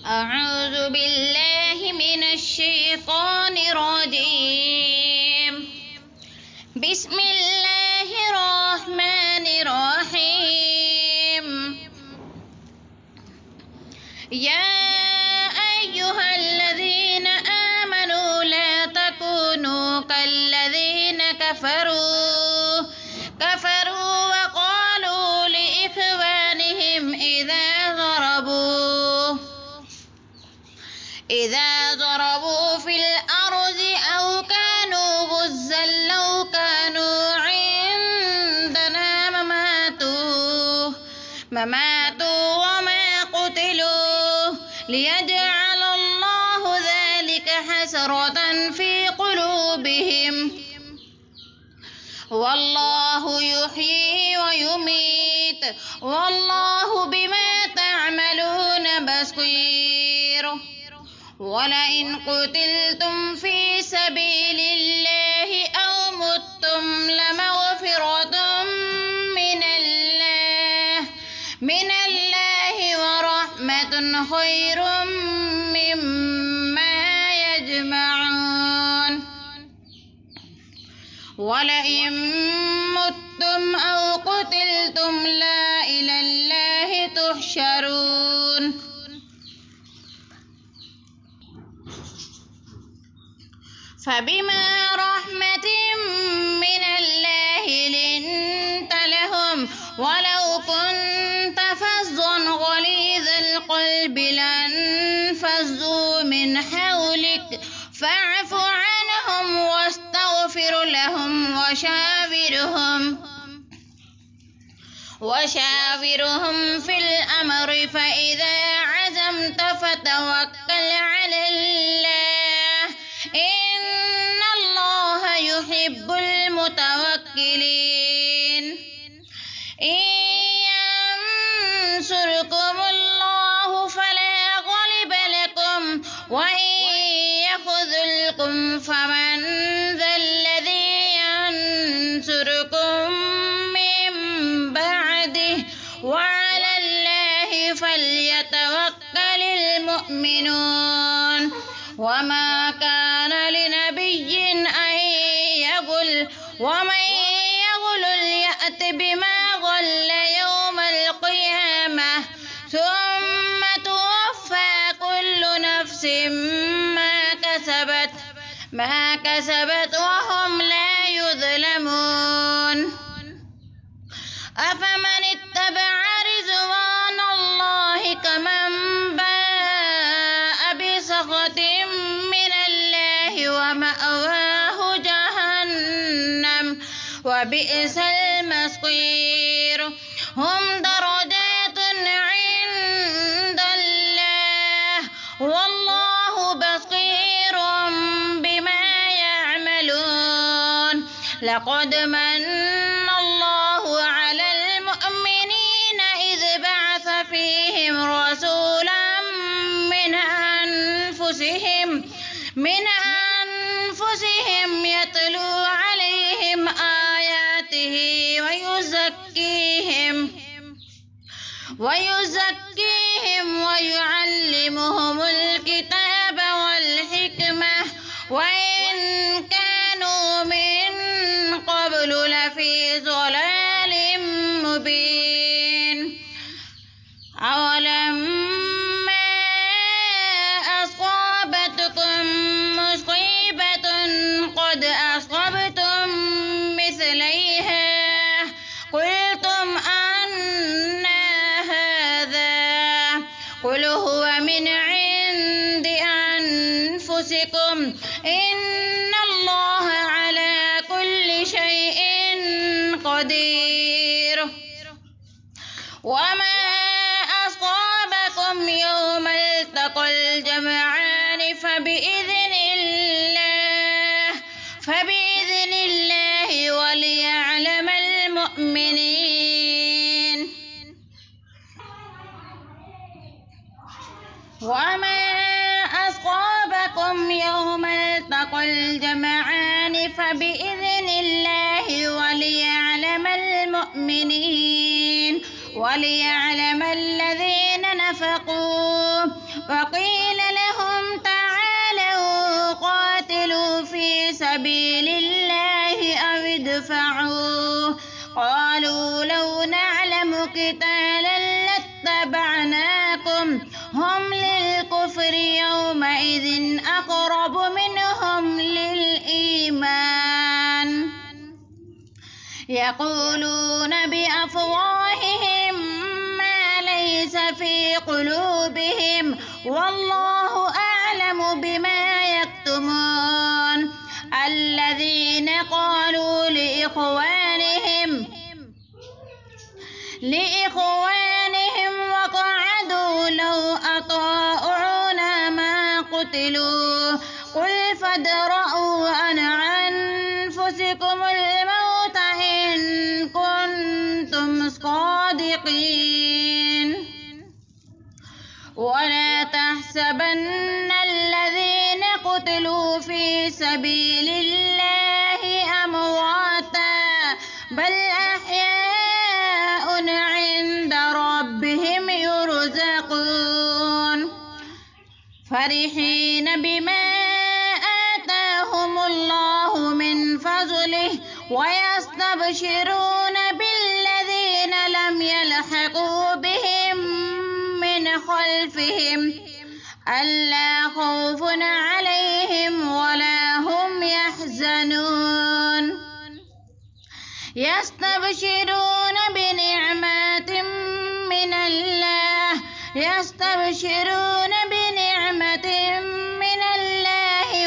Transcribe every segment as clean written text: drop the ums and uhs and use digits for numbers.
أعوذ بالله من الشيطان الرجيم. بسم الله الرحمن الرحيم. يا أيها الذين آمنوا لا تكونوا كالذين كفروا وقالوا لإخوانهم إذا ضربوا في الأرض أو كانوا غزا لو كانوا عندنا مماتوا وما قتلوا ليجعل الله ذلك حسرة في قلوبهم، والله يحيي ويميت والله بما تعملون بصير. ولئن قتلتم في سبيل الله أو متم لمغفرة من الله ورحمة خير مما يجمعون. ولئن متم أو قتلتم لا إلى الله تحشرون. فبما رحمة من الله لنت لهم ولو كنت فظا غليظ القلب لانفضوا من حولك فاعف عنهم واستغفر لهم وشاورهم في الأمر فإذا عزمت فتوكل على الله إن الله يحب المتوكلين. إن ينصركم الله فلا غالب لكم وإن يخذلكم فمن ذا الذي ينصركم من بعده وعلى الله فليتوكل المؤمنون. وما كان لنبي أن يغل ومن يغل يأت بما غل يوم القيامة ثم توفى كل نفس ما كسبت وهم لا يظلمون. أفمن اتبع رضوان الله كمن باء بسخط من الله ومأواه جهنم وبئس المصير. هم درجات عند الله والله بصير بما يعملون. لقد من الله على المؤمنين إذ بعث فيهم رسولا من أنفسهم يتلو عليهم آياته ويزكيهم ويعلمهم الكتاب والحكمة وإن كانوا من قبل لفي ضلال مبين. أولما أصابتكم مصيبة قد أصبتم مثليها قلتم أنى هذا قل هو من عند أنفسكم إن الله على كل شيء قدير. وما أصابكم يوم التقى الجمعان فبإذن الله وليعلم المؤمنين. وما أصابكم يوم التقى الجمعان فبإذن الله وليعلم المؤمنين. وليعلم الذين نفقوا. وقيل لهم تعالوا قاتلوا في سبيل الله أو ادفعوا. قالوا لو نعلم قتالا لاتبعناكم هم للكفر يومئذ أقرب منهم للإيمان يقولون بأفواههم ما ليس في قلوبهم والله أعلم بما يكتمون. الذين قالوا لإخوانهم وقعدوا لو أطاعونا ما قتلوا قل فادرءوا عن أنفسكم الموت إن كنتم صادقين. ولا تحسبن الذين قتلوا في سبيل الله أمواتا بل أحياء عند ربهم يرزقون فرحين بما آتاهم الله من فضله ويستبشرون بالذين لم يلحقوا بهم من خلفهم ألا خوف عليهم ولا هم يحزنون. يستبشرون بنعمة من الله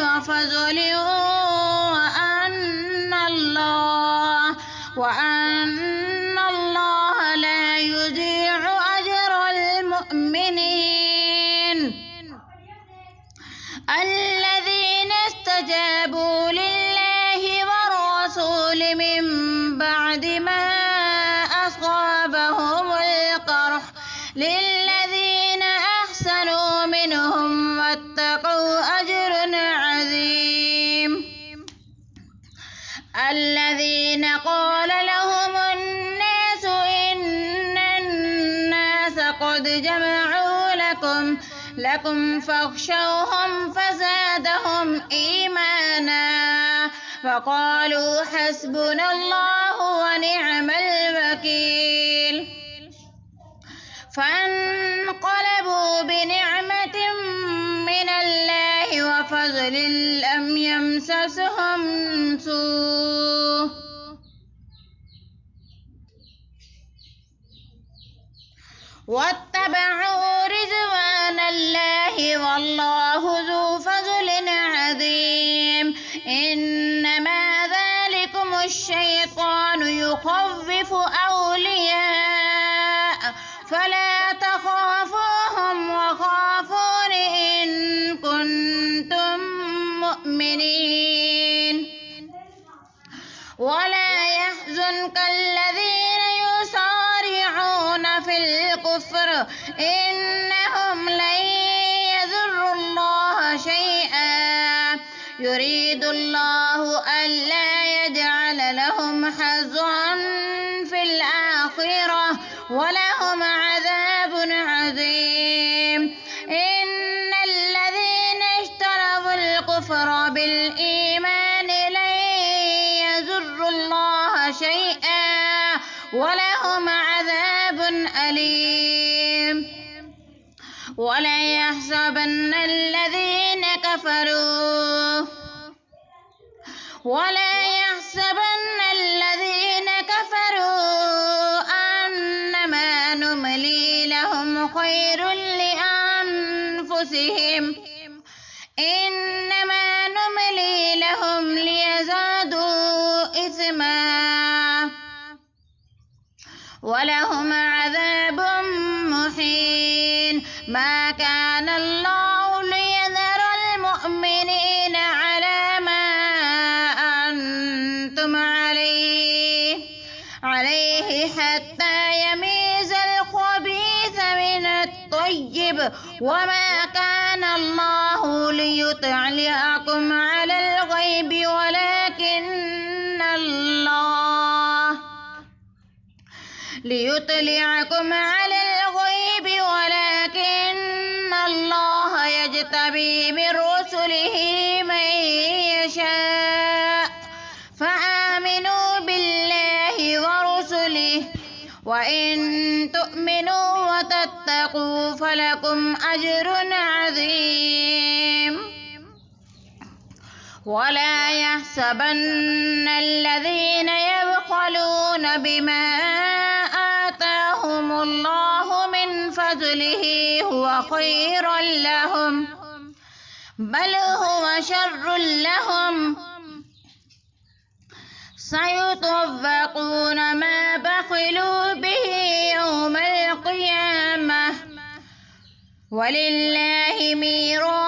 وفضل وأن الله لا يضيع أجر المؤمنين. الذين استجابوا لله والرسول من بعد ما أصابهم القرح للذين أحسنوا منهم واتقوا أجر عظيم. الذين قال لهم الناس إن الناس قد جمعوا لكم فاخشوهم فزادهم إيمانا وقالوا حسبنا الله ونعم الوكيل. فانقلبوا بنعمة من الله وفضل لم يمسسهم سوء واتبعوا رضوان الله والله ذو فضل عظيم. إنما ذلكم الشيطان يخوف أولياء فلا تخافوهم وخافون إن كنتم مؤمنين. ولا يحزنك الذين يسارعون في الكفر إنهم لن يضروا الله شيئا يريد الله ألا يجعل لهم حظا في الآخرة ولهم عذاب عظيم. إن الذين اشتروا الكفر بالإيمان لن يضروا الله شيئا ولهم عذاب أليم. ولا يحسبن الذين كفروا أنما نملي لهم خير لأنفسهم إنما نملي لهم ليزدادوا إثما ولهم عذاب مهين. ما كان الله ليذر المؤمنين على ما أنتم عليه حتى يميز الخبيث من الطيب وما كان الله ليطلعكم على الغيب ولكن الله ليطلعكم على الغيب ولكن الله يجتبي من رسله من يشاء فآمنوا بالله ورسله وإن تؤمنوا وتتقوا فلكم أجر عظيم ولا يحسبن الذين يبخلون بما آتاهم الله من فضله هو خيرا لهم بل هو شر لهم سيطوقون ما بخلوا به يوم القيامة ولله ميراث